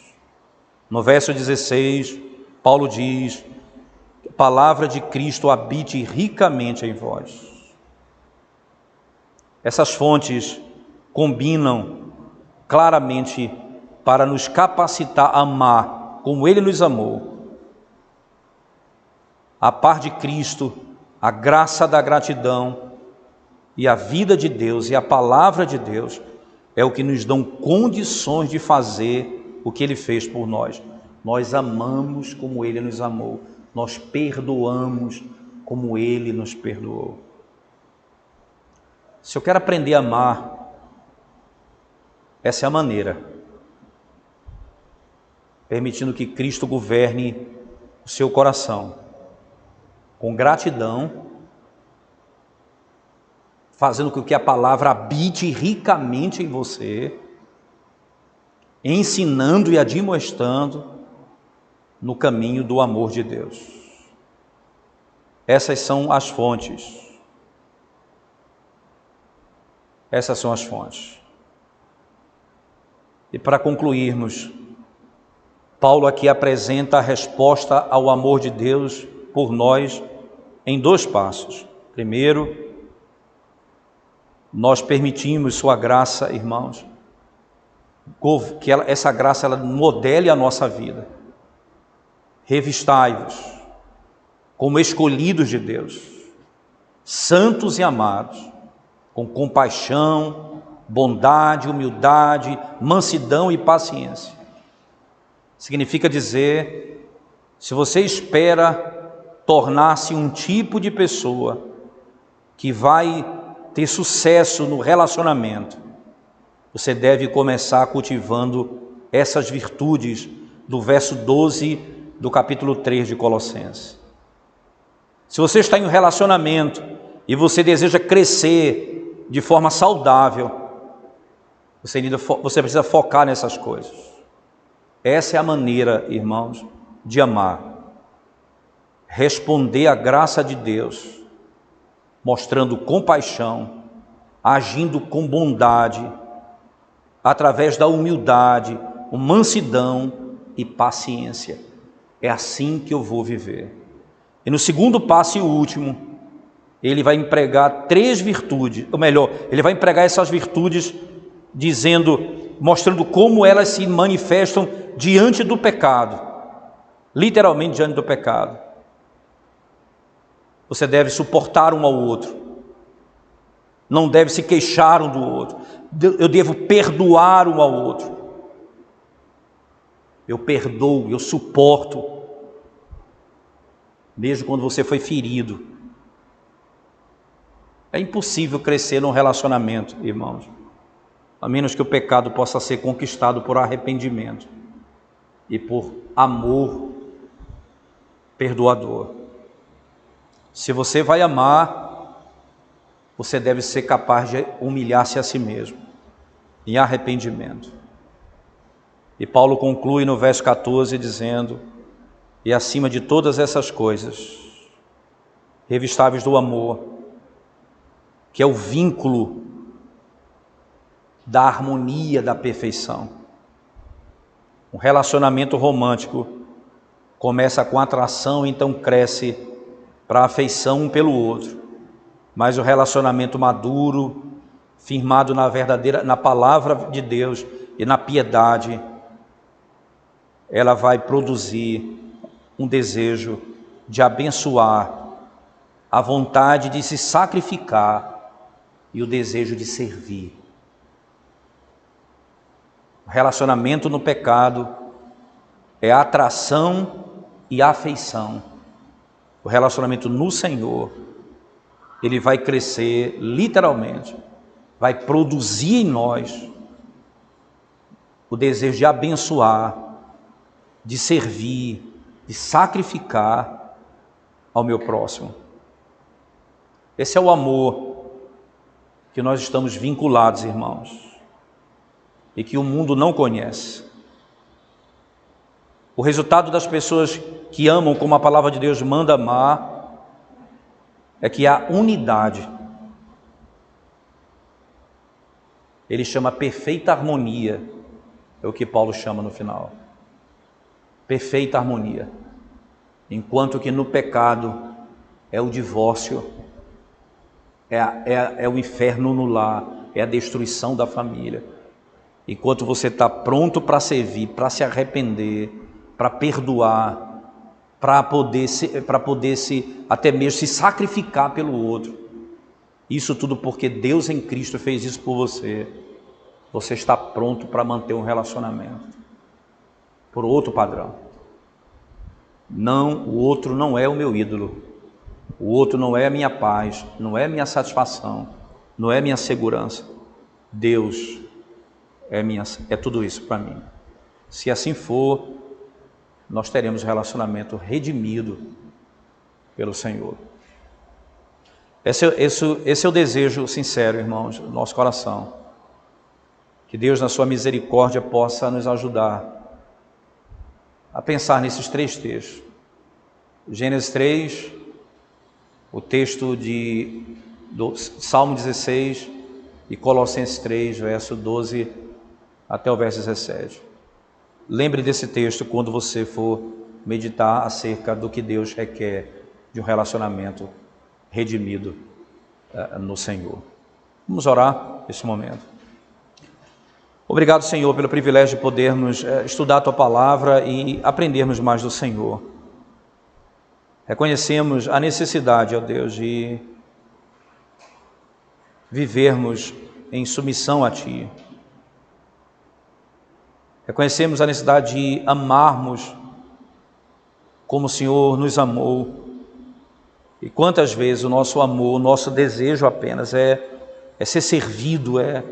No verso 16, Paulo diz: a palavra de Cristo habite ricamente em vós. Essas fontes combinam claramente para nos capacitar a amar como Ele nos amou. A paz de Cristo, a graça da gratidão e a vida de Deus e a palavra de Deus é o que nos dão condições de fazer o que Ele fez por nós. Nós amamos como Ele nos amou, nós perdoamos como Ele nos perdoou. Se eu quero aprender a amar, essa é a maneira. Permitindo que Cristo governe o seu coração, com gratidão, fazendo com que a palavra habite ricamente em você, ensinando e admoestando no caminho do amor de Deus. Essas são as fontes. Essas são as fontes. E para concluirmos, Paulo aqui apresenta a resposta ao amor de Deus por nós em 2 passos. Primeiro, nós permitimos sua graça, irmãos, que essa graça ela modele a nossa vida. Revistai-vos como escolhidos de Deus, santos e amados, com compaixão, bondade, humildade, mansidão e paciência. Significa dizer, se você espera tornar-se um tipo de pessoa que vai ter sucesso no relacionamento, você deve começar cultivando essas virtudes do verso 12 do capítulo 3 de Colossenses. Se você está em um relacionamento e você deseja crescer de forma saudável, você precisa focar nessas coisas. Essa é a maneira, irmãos, de amar. Responder à graça de Deus, mostrando compaixão, agindo com bondade, através da humildade, mansidão e paciência. É assim que eu vou viver. E no segundo passo e último, ele vai empregar 3 virtudes, ou melhor, ele vai empregar essas virtudes mostrando como elas se manifestam diante do pecado. literalmente diante do pecado. Você deve suportar um ao outro, não deve se queixar um do outro. Eu devo perdoar um ao outro. Eu perdoo, eu suporto, mesmo quando você foi ferido. É impossível crescer num relacionamento, irmãos, a menos que o pecado possa ser conquistado por arrependimento e por amor perdoador. Se você vai amar, você deve ser capaz de humilhar-se a si mesmo, em arrependimento. E Paulo conclui no verso 14 dizendo: e acima de todas essas coisas, revistáveis do amor, que é o vínculo da harmonia, da perfeição. Um relacionamento romântico começa com atração, então cresce para a afeição um pelo outro. Mas o relacionamento maduro, firmado na palavra de Deus e na piedade, ela vai produzir um desejo de abençoar, a vontade de se sacrificar e o desejo de servir. O relacionamento no pecado é atração e afeição. O relacionamento no Senhor, ele vai crescer literalmente, vai produzir em nós o desejo de abençoar, de servir, de sacrificar ao meu próximo. Esse é o amor que nós estamos vinculados, irmãos, e que o mundo não conhece. O resultado das pessoas que amam como a palavra de Deus manda amar é que há unidade. Ele chama perfeita harmonia, é o que Paulo chama no final. Perfeita harmonia. Enquanto que no pecado é o divórcio, é o inferno no lar, é a destruição da família. Enquanto você está pronto para servir, para se arrepender, para perdoar, para poder se até mesmo se sacrificar pelo outro. Isso tudo porque Deus em Cristo fez isso por você. Você está pronto para manter um relacionamento por outro padrão. Não, o outro não é o meu ídolo. O outro não é a minha paz, não é a minha satisfação, não é a minha segurança. Deus é tudo isso para mim. Se assim for, nós teremos um relacionamento redimido pelo Senhor. Esse é o desejo sincero, irmãos, do nosso coração. Que Deus, na sua misericórdia, possa nos ajudar a pensar nesses três textos. Gênesis 3, o texto do Salmo 16 e Colossenses 3, verso 12 até o verso 17. Lembre desse texto quando você for meditar acerca do que Deus requer de um relacionamento redimido no Senhor. Vamos orar nesse momento. Obrigado, Senhor, pelo privilégio de podermos estudar a Tua Palavra e aprendermos mais do Senhor. Reconhecemos a necessidade, ó Deus, de vivermos em submissão a Ti. Reconhecemos a necessidade de amarmos como o Senhor nos amou. E quantas vezes o nosso amor, o nosso desejo apenas é ser servido, é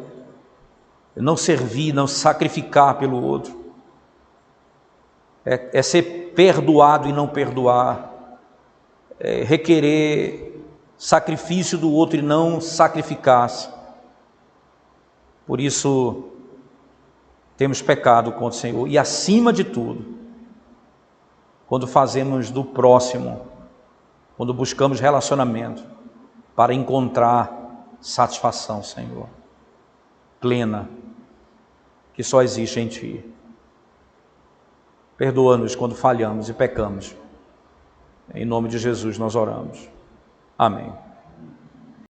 não servir, não sacrificar pelo outro. É ser perdoado e não perdoar. É requerer sacrifício do outro e não sacrificar-se. Por isso, temos pecado contra o Senhor. E acima de tudo, quando fazemos do próximo, quando buscamos relacionamento para encontrar satisfação, Senhor, plena, que só existe em Ti. Perdoa-nos quando falhamos e pecamos. Em nome de Jesus nós oramos. Amém.